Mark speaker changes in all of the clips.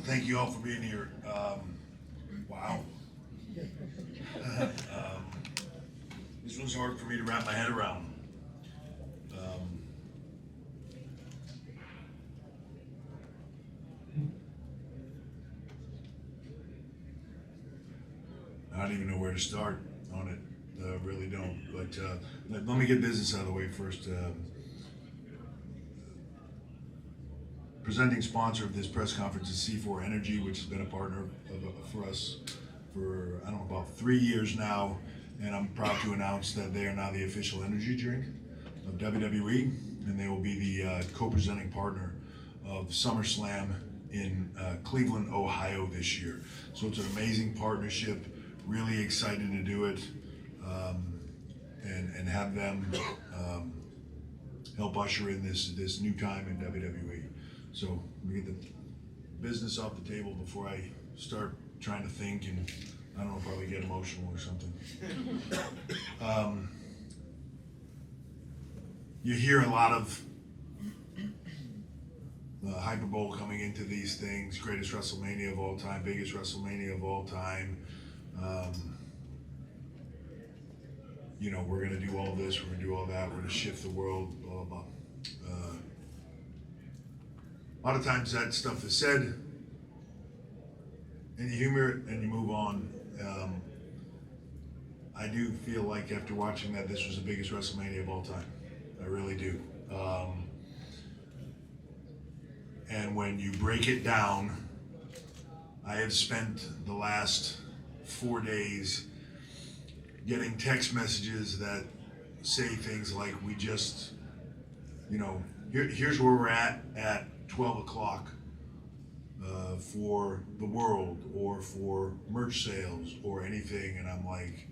Speaker 1: thank you all for being here. Wow. This one's hard for me to wrap my head around. I don't even know where to start on it. Really don't. But let me get business out of the way first. Presenting sponsor of this press conference is C4 Energy, which has been a partner for us for, I don't know, about 3 years now. And I'm proud to announce that they are now the official energy drink of WWE. And they will be the co-presenting partner of SummerSlam in Cleveland, Ohio this year. So it's an amazing partnership. Really excited to do it and have them help usher in this new time in WWE. So let me get the business off the table before I start trying to think and I don't know, probably get emotional or something. You hear a lot of hyperbole coming into these things. Greatest WrestleMania of all time, biggest WrestleMania of all time. You know, we're going to do all this, we're going to do all that, we're going to shift the world, blah, blah, blah. A lot of times that stuff is said, and you humor it, and you move on. I do feel like after watching that, this was the biggest WrestleMania of all time. I really do. And when you break it down, I have spent the last 4 days getting text messages that say things like, we just, you know, here's where we're at 12 o'clock for the world or for merch sales or anything. And I'm like,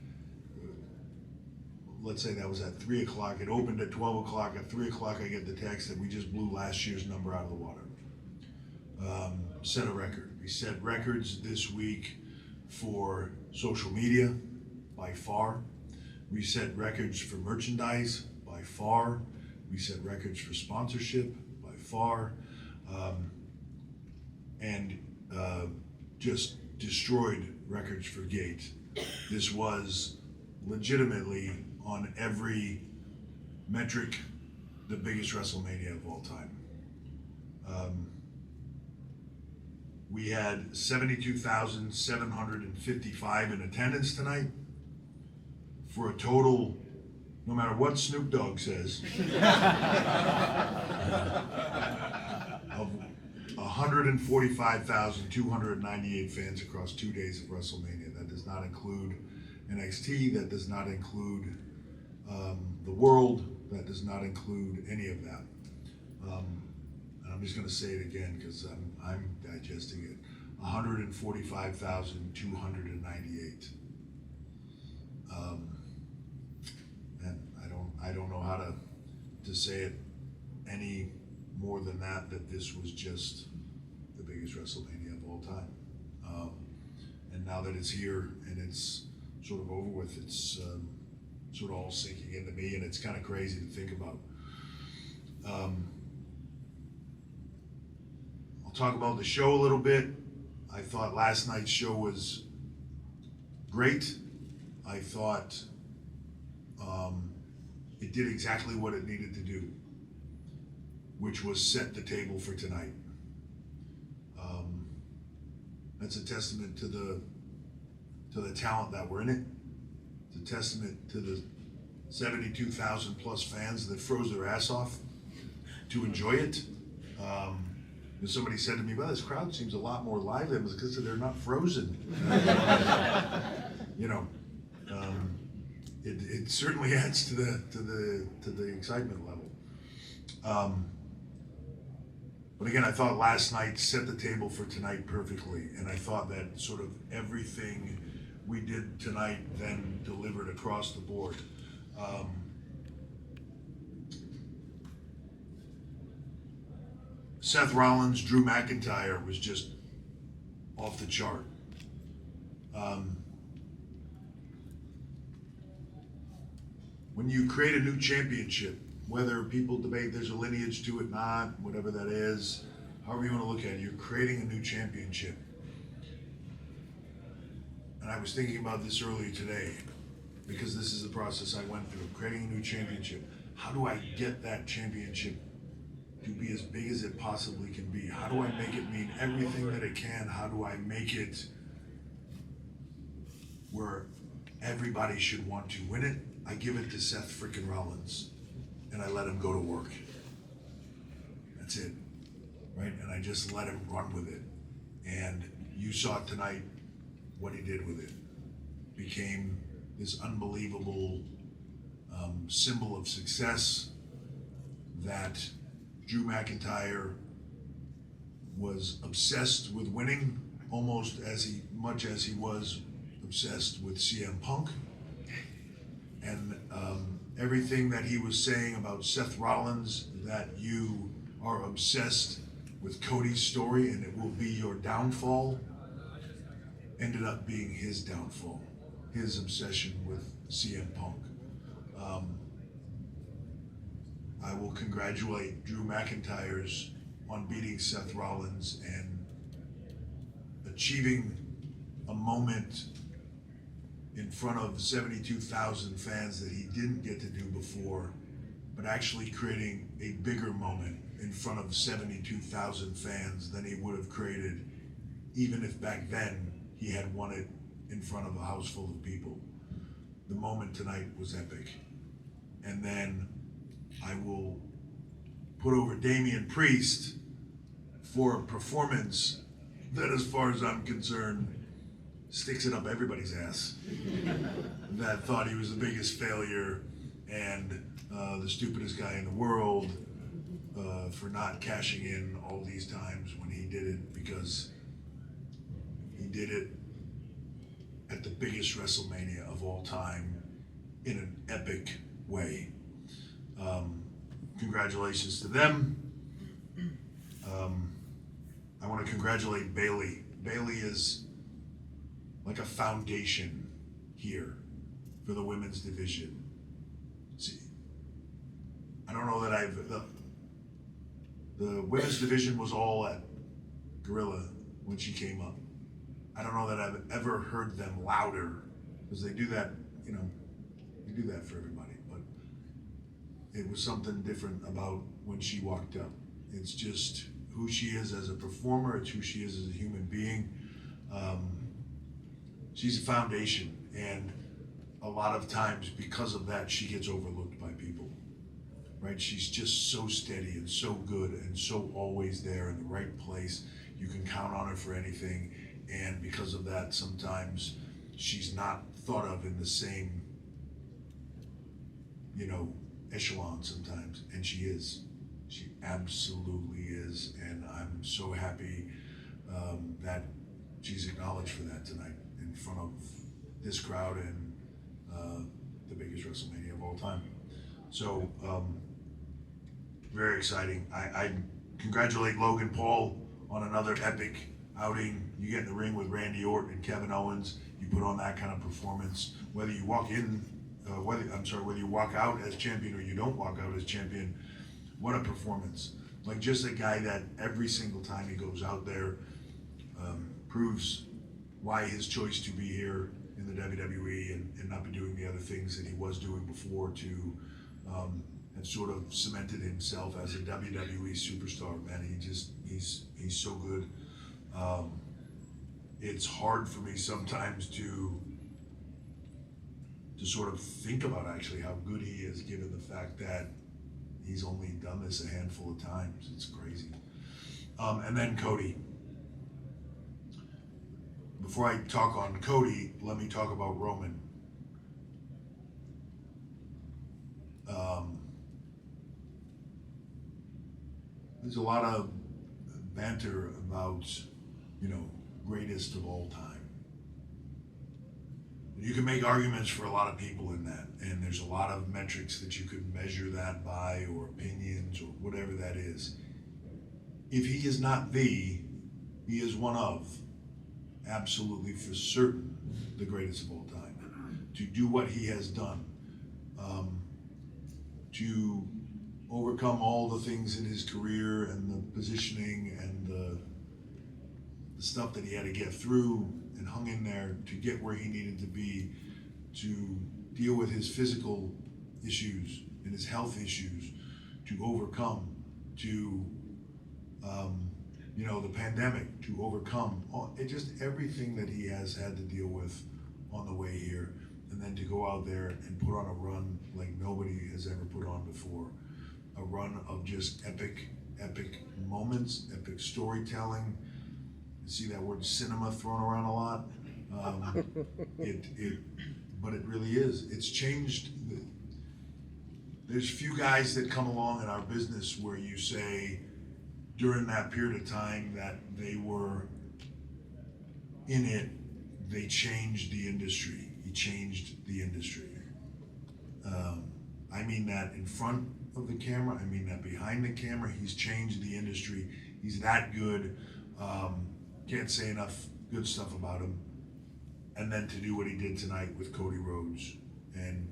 Speaker 1: let's say that was at 3 o'clock. It opened at 12 o'clock. At 3 o'clock, I get the text that we just blew last year's number out of the water. Set a record. We set records this week for social media, by far. We set records for merchandise, by far. We set records for sponsorship, by far. And just destroyed records for gate. This was legitimately, on every metric, the biggest WrestleMania of all time. We had 72,755 in attendance tonight for a total, no matter what Snoop Dogg says, of 145,298 fans across 2 days of WrestleMania. That does not include NXT, that does not include the world, that does not include any of that. And I'm just going to say it again because I'm digesting it. 145,298. And I don't know how to say it any more than that this was just the biggest WrestleMania of all time. And now that it's here and it's sort of over with, it's sort of all sinking into me, and it's kind of crazy to think about. I'll talk about the show a little bit. I thought last night's show was great. I thought it did exactly what it needed to do, which was set the table for tonight. That's a testament to the talent that were in it. It's a testament to the 72,000 plus fans that froze their ass off to enjoy it. And somebody said to me, well, this crowd seems a lot more lively. It was because they're not frozen. You know, it certainly adds to the excitement level. But again, I thought last night set the table for tonight perfectly, and I thought that sort of everything we did tonight then delivered across the board. Seth Rollins, Drew McIntyre was just off the chart. When you create a new championship, whether people debate there's a lineage to it, not, whatever that is, however you want to look at it, you're creating a new championship. And I was thinking about this earlier today, because this is the process I went through, creating a new championship. How do I get that championship to be as big as it possibly can be? How do I make it mean everything that it can? How do I make it where everybody should want to win it? I give it to Seth frickin' Rollins, and I let him go to work. That's it, right? And I just let him run with it. And you saw tonight what he did with it. Became this unbelievable symbol of success that Drew McIntyre was obsessed with winning, almost as much as he was obsessed with CM Punk. And everything that he was saying about Seth Rollins, that you are obsessed with Cody's story and it will be your downfall, ended up being his downfall, his obsession with CM Punk. I will congratulate Drew McIntyre's on beating Seth Rollins and achieving a moment in front of 72,000 fans that he didn't get to do before, but actually creating a bigger moment in front of 72,000 fans than he would have created even if back then he had won it in front of a house full of people. The moment tonight was epic. And then I will put over Damian Priest for a performance that, as far as I'm concerned, sticks it up everybody's ass. That thought he was the biggest failure and the stupidest guy in the world for not cashing in all these times when he did it, because he did it at the biggest Wrestlemania of all time in an epic way. Congratulations to them. I want to congratulate Bayley. Bayley is like a foundation here for the women's division. See, I don't know that the women's division was all at Gorilla when she came up. I don't know that I've ever heard them louder, because they do that, they do that for everybody, but it was something different about when she walked up. It's just who she is as a performer, it's who she is as a human being. She's a foundation, and a lot of times because of that, she gets overlooked by people, right? She's just so steady and so good and so always there in the right place. You can count on her for anything, and because of that, sometimes she's not thought of in the same, echelon sometimes, and she is. She absolutely is, and I'm so happy that she's acknowledged for that tonight in front of this crowd and the biggest WrestleMania of all time. So, very exciting. I congratulate Logan Paul on another epic outing. You get in the ring with Randy Orton and Kevin Owens, you put on that kind of performance, whether you walk whether you walk out as champion or you don't walk out as champion. What a performance. Like, just a guy that every single time he goes out there proves why his choice to be here in the WWE and not be doing the other things that he was doing before, to have sort of cemented himself as a WWE superstar. Man, he's so good. It's hard for me sometimes to sort of think about actually how good he is, given the fact that he's only done this a handful of times. It's crazy. And then Cody. Before I talk on Cody, let me talk about Roman. There's a lot of banter about, greatest of all time. You can make arguments for a lot of people in that, and there's a lot of metrics that you could measure that by, or opinions, or whatever that is. If he is not he is one of, absolutely for certain, the greatest of all time. To do what he has done, to overcome all the things in his career and the positioning and the stuff that he had to get through and hung in there to get where he needed to be, to deal with his physical issues and his health issues, to overcome, to the pandemic, to overcome just everything that he has had to deal with on the way here, and then to go out there and put on a run like nobody has ever put on before, a run of just epic moments, epic storytelling. You see that word cinema thrown around a lot. But it really is. It's changed. There's few guys that come along in our business where you say during that period of time that they were in it, they changed the industry. He changed the industry. I mean that in front of the camera. I mean that behind the camera. He's changed the industry. He's that good. Can't say enough good stuff about him. And then to do what he did tonight with Cody Rhodes and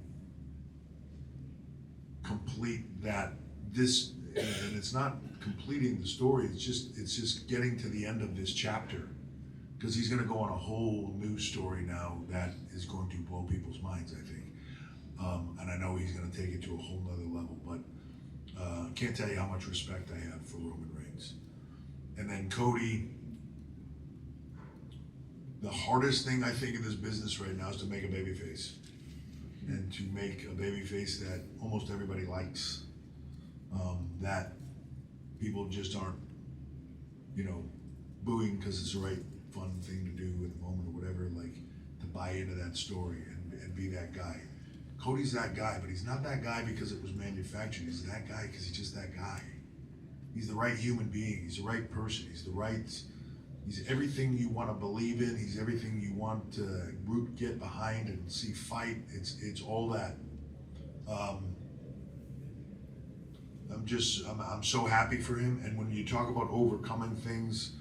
Speaker 1: complete that. And it's not completing the story. It's just getting to the end of this chapter, because he's going to go on a whole new story now that is going to blow people's minds, I think. And I know he's going to take it to a whole nother level. But can't tell you how much respect I have for Roman Reigns. And then Cody. The hardest thing I think in this business right now is to make a babyface, and to make a babyface that almost everybody likes, that people just aren't, booing because it's the right fun thing to do in the moment or whatever, like to buy into that story and be that guy. Cody's that guy, but he's not that guy because it was manufactured. He's that guy because he's just that guy. He's the right human being. He's the right person. He's everything you want to believe in. He's everything you want to get behind and see fight. It's all that. I'm so happy for him. And when you talk about overcoming things,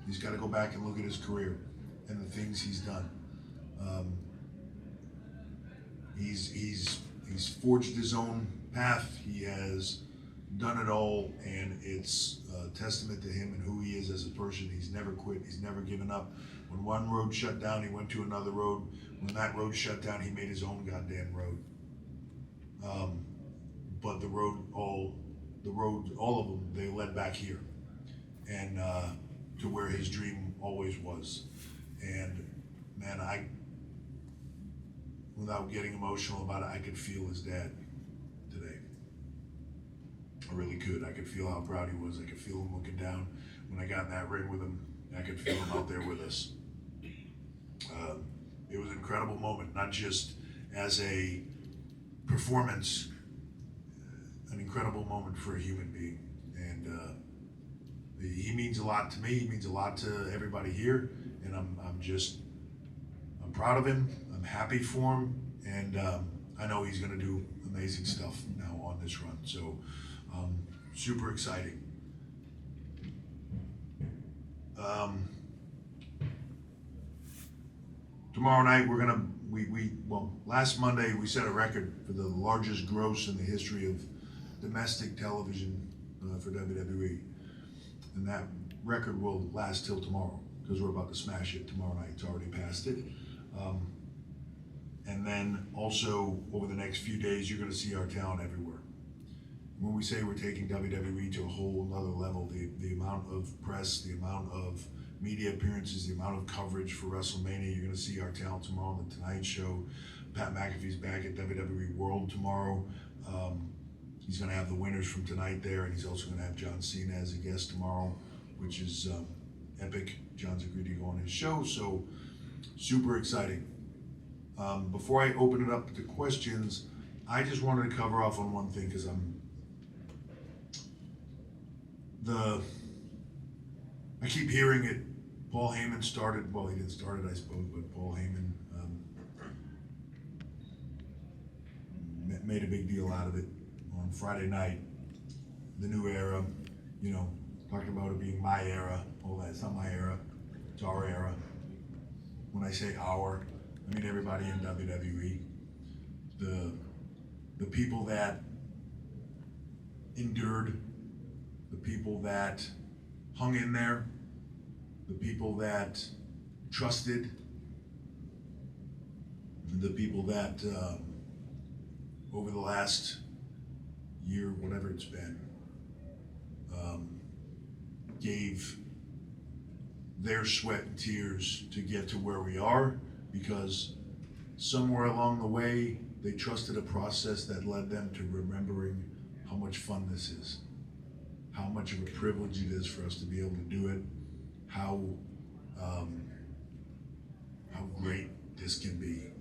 Speaker 1: he's got to go back and look at his career and the things he's done. He's forged his own path. He has done it all, and it's a testament to him and who he is as a person. He's never quit. He's never given up. When one road shut down, he went to another road. When that road shut down, he made his own goddamn road. But all of them, they led back here, and to where his dream always was. And man, without getting emotional about it, I could feel his dad today. I really could. I could feel how proud he was. I could feel him looking down when I got in that ring with him. I could feel him out there with us. It was an incredible moment, not just as a performance, an incredible moment for a human being. And he means a lot to me. He means a lot to everybody here. And I'm proud of him. I'm happy for him. And I know he's going to do amazing stuff now on this run. So super exciting. Tomorrow night last Monday we set a record for the largest gross in the history of domestic television for WWE, and that record will last till tomorrow because we're about to smash it tomorrow night. It's already past it. And then also over the next few days, you're going to see our talent everywhere. When we say we're taking WWE to a whole nother level, the amount of press, the amount of media appearances, the amount of coverage for WrestleMania, you're going to see our talent tomorrow on The Tonight Show. Pat McAfee's back at WWE World tomorrow. He's going to have the winners from tonight there, and he's also going to have John Cena as a guest tomorrow, which is epic. John's agreed to go on his show, so super exciting. Before I open it up to questions, I just wanted to cover off on one thing because I keep hearing it. Paul Heyman started, well, he didn't start it, I suppose, but Paul Heyman made a big deal out of it on Friday night. The new era, talking about it being my era, all that. It's not my era, it's our era. When I say our, I mean everybody in WWE. the people that endured, the people that hung in there, the people that trusted, the people that over the last year, whatever it's been, gave their sweat and tears to get to where we are, because somewhere along the way they trusted a process that led them to remembering how much fun this is, how much of a privilege it is for us to be able to do it, how great this can be.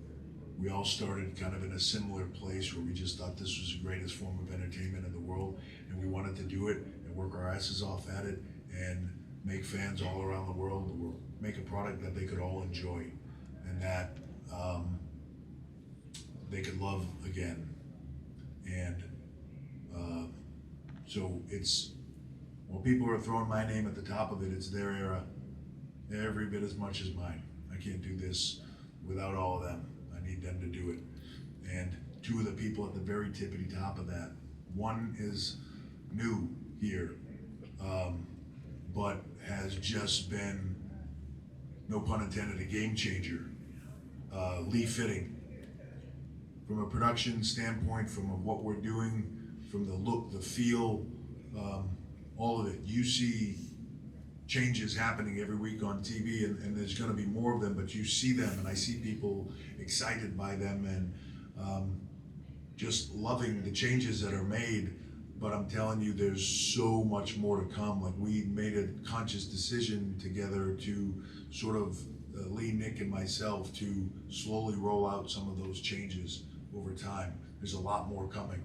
Speaker 1: We all started kind of in a similar place where we just thought this was the greatest form of entertainment in the world, and we wanted to do it and work our asses off at it and make fans all around the world, or make a product that they could all enjoy and that they could love again. And so it's, while people are throwing my name at the top of it, it's their era every bit as much as mine. I can't do this without all of them. I need them to do it. And two of the people at the very tippity top of that, one is new here, but has just been, no pun intended, a game changer. Lee Fitting. From a production standpoint, from what we're doing, from the look, the feel, all of it. You see changes happening every week on TV, and there's going to be more of them, but you see them, and I see people excited by them and just loving the changes that are made. But I'm telling you, there's so much more to come. Like, we made a conscious decision together to sort of, Lee, Nick, and myself, to slowly roll out some of those changes over time. There's a lot more coming.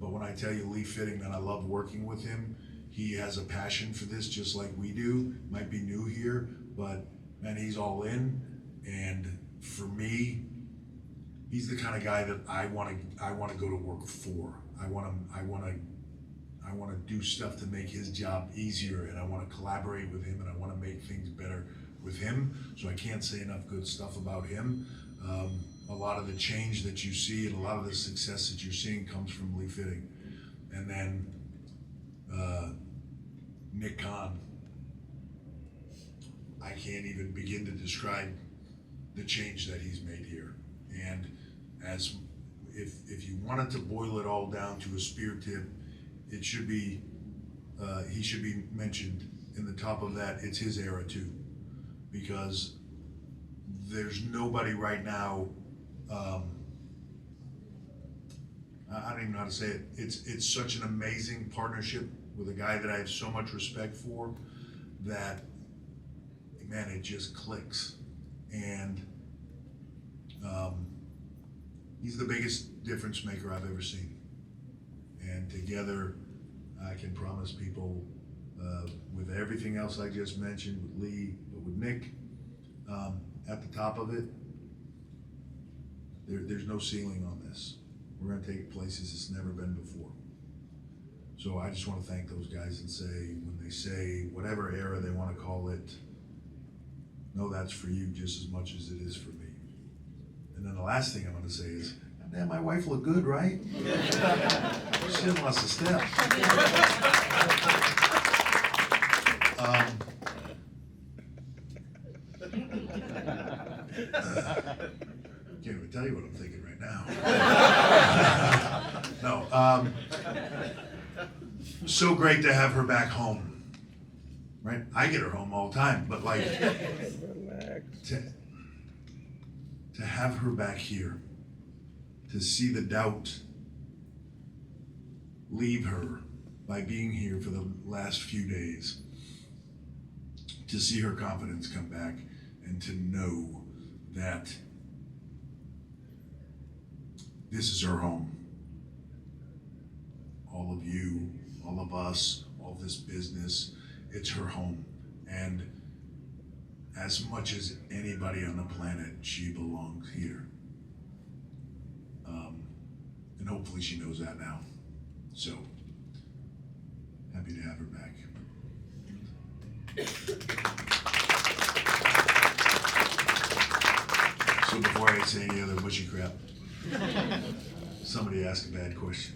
Speaker 1: But when I tell you Lee Fitting that I love working with him, he has a passion for this just like we do. Might be new here, but man, he's all in. And for me, he's the kind of guy that I want to go to work for. I want to do stuff to make his job easier, and I want to collaborate with him, and I want to make things better with him. So I can't say enough good stuff about him. A lot of the change that you see and a lot of the success that you're seeing comes from Lee Fitting. And then Nick Khan. I can't even begin to describe the change that he's made here. And as if you wanted to boil it all down to a spear tip, it should be, he should be mentioned in the top of that. It's his era too, because there's nobody right now, I don't even know how to say it. It's such an amazing partnership with a guy that I have so much respect for, that, man, it just clicks. And he's the biggest difference maker I've ever seen. And together, I can promise people, with everything else I just mentioned, with Lee, but with Nick, at the top of it, there's no ceiling on this. We're going to take places it's never been before. So I just want to thank those guys and say, when they say whatever era they want to call it, no, that's for you just as much as it is for me. And then the last thing I'm going to say is, damn, my wife looked good, right? She didn't lost a step. Can't even tell you what I'm thinking right now. No, so great to have her back home, right? I get her home all the time, but like, to have her back here, to see the doubt leave her by being here for the last few days, to see her confidence come back, and to know that this is her home. All of you, all of us, all of this business, it's her home. And as much as anybody on the planet, she belongs here. And hopefully she knows that now. So, happy to have her back. So before I say any other mushy crap, somebody ask a bad question.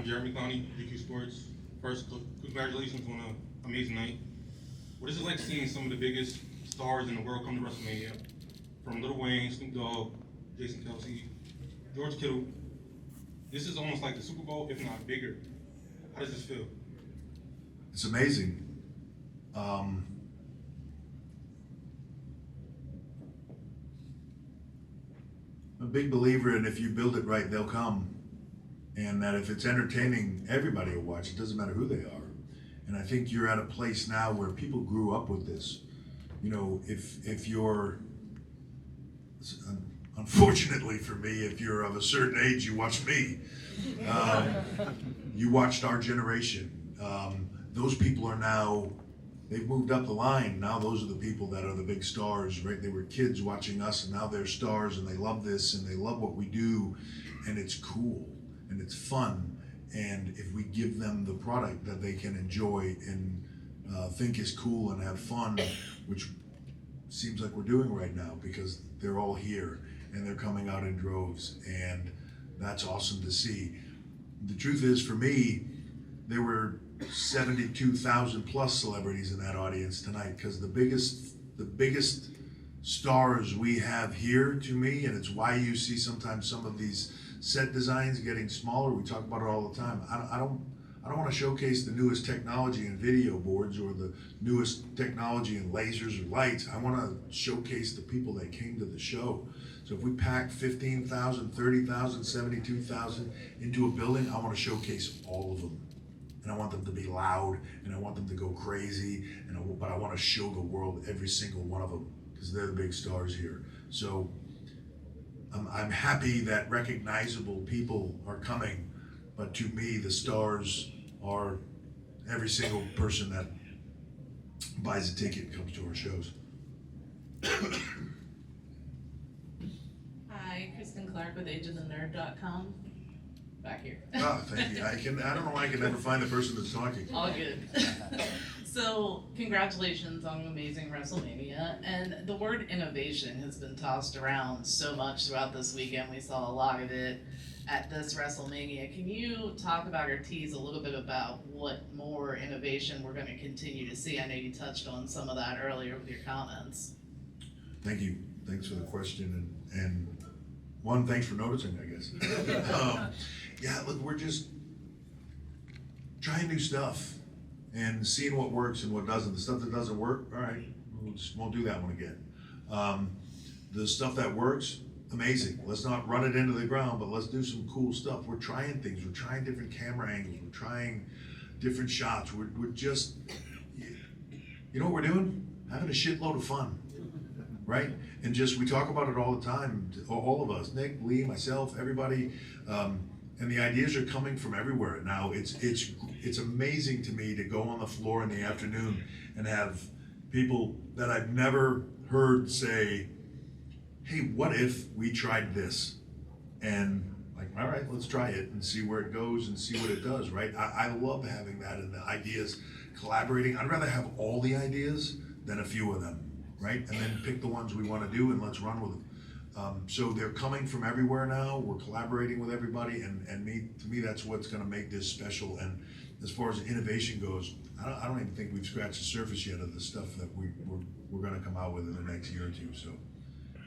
Speaker 2: Jeremy Clowney, GQ Sports. First, congratulations on an amazing night. What is it like seeing some of the biggest stars in the world come to WrestleMania? From Lil Wayne, Snoop Dogg, Jason Kelce, George Kittle. This is almost like the Super Bowl, if not bigger. How does this feel?
Speaker 1: It's amazing. I'm a big believer in if you build it right, they'll come. And that if it's entertaining, everybody will watch. It doesn't matter who they are. And I think you're at a place now where people grew up with this. You know, if you're, unfortunately for me, if you're of a certain age, you watch me. You watched our generation. Those people are now, they've moved up the line. Now those are the people that are the big stars, right? They were kids watching us, and now they're stars, and they love this, and they love what we do, and it's cool, and it's fun. And if we give them the product that they can enjoy and think is cool and have fun, which seems like we're doing right now because they're all here and they're coming out in droves, and that's awesome to see. The truth is, for me, there were 72,000 plus celebrities in that audience tonight, because the biggest stars we have here, to me, and it's why you see sometimes some of these set designs getting smaller. We talk about it all the time. I don't want to showcase the newest technology in video boards or the newest technology in lasers or lights. I want to showcase the people that came to the show. So if we pack 15,000, 30,000, 72,000 into a building, I want to showcase all of them. And I want them to be loud, and I want them to go crazy, but I want to show the world every single one of them, because they're the big stars here. So I'm happy that recognizable people are coming, but to me, the stars are every single person that buys a ticket and comes to our shows.
Speaker 3: Hi, Kristen Clark with ageofthenerd.com. Back here.
Speaker 1: Oh, thank you. I don't know why I can never find the person that's talking.
Speaker 3: All good. So, congratulations on an amazing WrestleMania. And the word innovation has been tossed around so much throughout this weekend. We saw a lot of it at this WrestleMania. Can you talk about or tease a little bit about what more innovation we're going to continue to see? I know you touched on some of that earlier with your comments.
Speaker 1: Thank you. Thanks for the question. And one, thanks for noticing, I guess. Yeah, look, we're just trying new stuff and seeing what works and what doesn't. The stuff that doesn't work, all right, won't do that one again. The stuff that works, amazing. Let's not run it into the ground, but let's do some cool stuff. We're trying things. We're trying different camera angles. We're trying different shots. We're just, you know what we're doing? Having a shitload of fun, right? And just, we talk about it all the time, all of us, Nick, Lee, myself, everybody. And the ideas are coming from everywhere. Now, it's amazing to me to go on the floor in the afternoon and have people that I've never heard say, hey, what if we tried this? And like, all right, let's try it and see where it goes and see what it does, right? I love having that and the ideas, collaborating. I'd rather have all the ideas than a few of them, right? And then pick the ones we want to do and let's run with them. So they're coming from everywhere now. We're collaborating with everybody, and to me, that's what's going to make this special. And as far as innovation goes, I don't even think we've scratched the surface yet of the stuff that we're going to come out with in the next year or two. So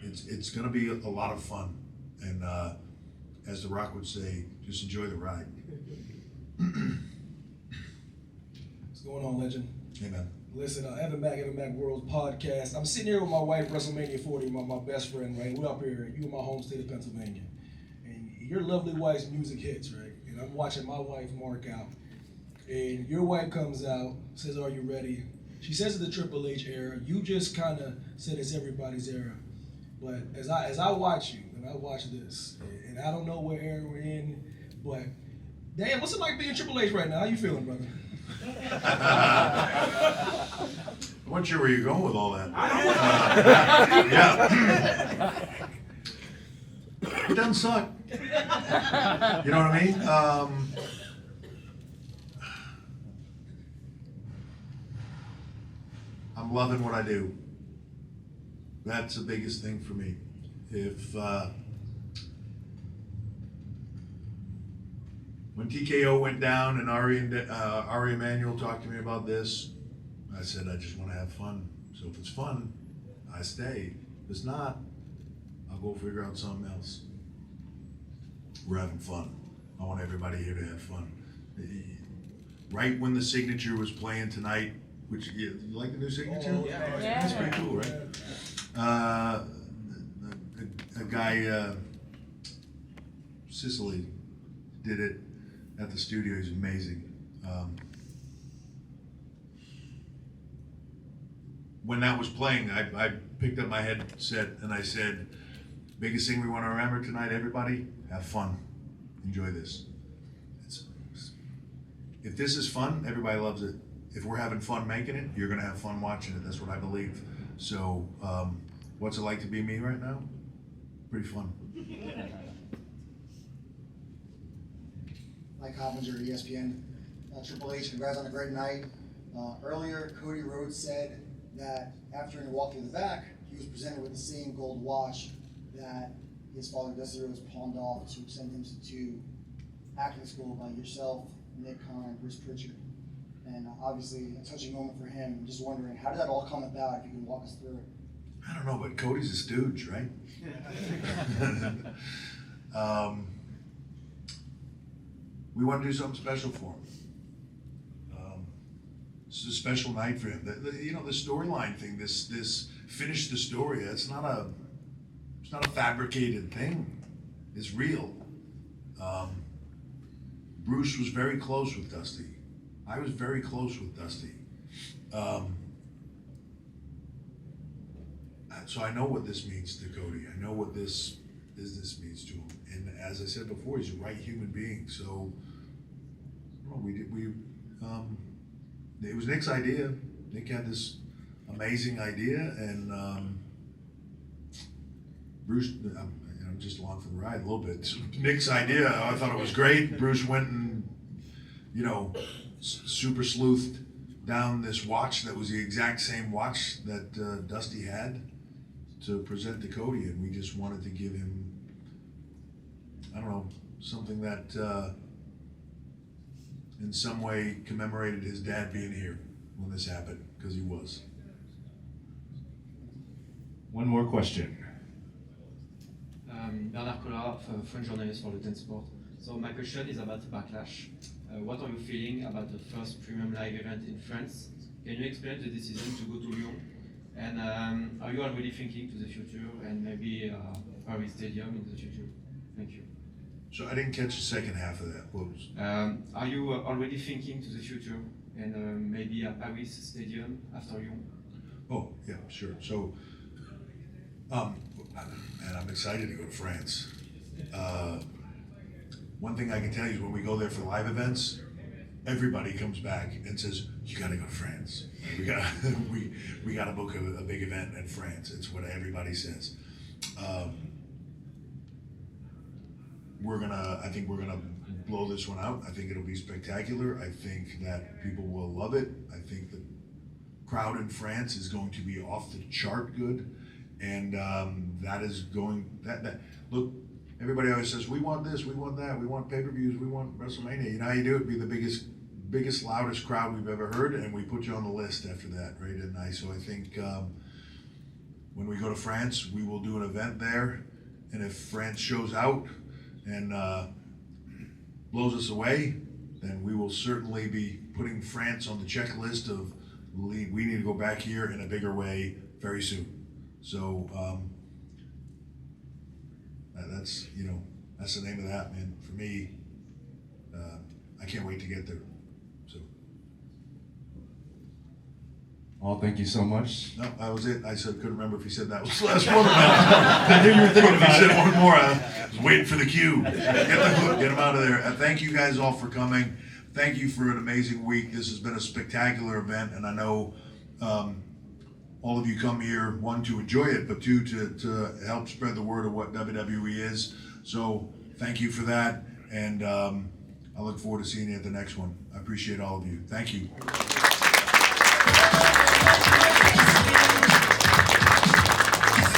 Speaker 1: it's going to be a lot of fun. And as The Rock would say, just enjoy the ride.
Speaker 4: What's going on, legend?
Speaker 1: Hey, man.
Speaker 4: Listen, Evan Mac World's podcast. I'm sitting here with my wife, WrestleMania 40, my best friend, right? We're up here, you in my home state of Pennsylvania. And your lovely wife's music hits, right? And I'm watching my wife mark out. And your wife comes out, says, are you ready? She says it's the Triple H era. You just kind of said it's everybody's era. But as I watch you, and I watch this, and I don't know what era we're in, but damn, what's it like being Triple H right now? How you feeling, brother?
Speaker 1: I wasn't sure where you're going with all that. Yeah. It doesn't suck. You know what I mean? I'm loving what I do. That's the biggest thing for me. If when TKO went down and Ari Emanuel talked to me about this, I said, I just want to have fun. So if it's fun, I stay. If it's not, I'll go figure out something else. We're having fun. I want everybody here to have fun. Right when the signature was playing tonight, which, you like the new signature?
Speaker 4: Oh, yeah.
Speaker 1: That's pretty cool, right? A guy, Sicily, did it at the studio. He's amazing. When that was playing, I picked up my headset and I said, biggest thing we want to remember tonight, everybody, have fun. Enjoy this. If this is fun, everybody loves it. If we're having fun making it, you're going to have fun watching it. That's what I believe. So, what's it like to be me right now? Pretty fun.
Speaker 5: Mike Hoppinger, ESPN. Triple H, congrats on a great night. Earlier, Cody Rhodes said that after he walked through the back, he was presented with the same gold watch that his father, Dusty Rhodes, pawned off to send him to acting school by yourself, Nick Khan, and Bruce Pritchard. And obviously, a touching moment for him. I'm just wondering, how did that all come about, if you can walk us through it?
Speaker 1: I don't know, but Cody's a stooge, right? We want to do something special for him. This is a special night for him. The storyline thing, this finish the story. It's not a fabricated thing. It's real. Bruce was very close with Dusty. I was very close with Dusty. So I know what this means to Cody. I know what this business means to him. And as I said before, he's a right human being. So it was Nick's idea. Nick had this amazing idea, and Bruce, I'm just along for the ride a little bit. Nick's idea, I thought it was great. Bruce went and, super sleuthed down this watch that was the exact same watch that Dusty had to present to Cody, and we just wanted to give him, something that in some way commemorated his dad being here when this happened, because he was.
Speaker 6: One more question.
Speaker 7: Bernard Collard, French journalist for the 10 Sport. So my question is about Backlash. What are you feeling about the first premium live event in France? Can you explain the decision to go to Lyon? And are you already thinking to the future and maybe Paris Stadium in the future? Thank you.
Speaker 1: So I didn't catch the second half of that. What was?
Speaker 7: Are you already thinking to the future and maybe a Paris Stadium after Lyon?
Speaker 1: Oh, yeah, sure. So, and I'm excited to go to France. One thing I can tell you is when we go there for live events, everybody comes back and says, "You got to go to France. We got we got to book a big event in France." It's what everybody says. I think we're gonna blow this one out. I think it'll be spectacular. I think that people will love it. I think the crowd in France is going to be off the chart good, and that is going. That look. Everybody always says, we want this, we want that, we want pay-per-views, we want WrestleMania. You know how you do it? Be the biggest, loudest crowd we've ever heard, and we put you on the list after that, right? And so I think when we go to France, we will do an event there, and if France shows out and blows us away, then we will certainly be putting France on the checklist of we need to go back here in a bigger way very soon. So that's the name of that, man. For me, I can't wait to get there. So.
Speaker 6: Well, thank you so much.
Speaker 1: No, that was it. I couldn't remember if he said that was the last one or not. I knew you were thinking about it. If he said one more, I was waiting for the cue. Get the hook, get him out of there. Thank you guys all for coming. Thank you for an amazing week. This has been a spectacular event, and I know all of you come here, one, to enjoy it, but two, to help spread the word of what WWE is. So thank you for that, and I look forward to seeing you at the next one. I appreciate all of you. Thank you.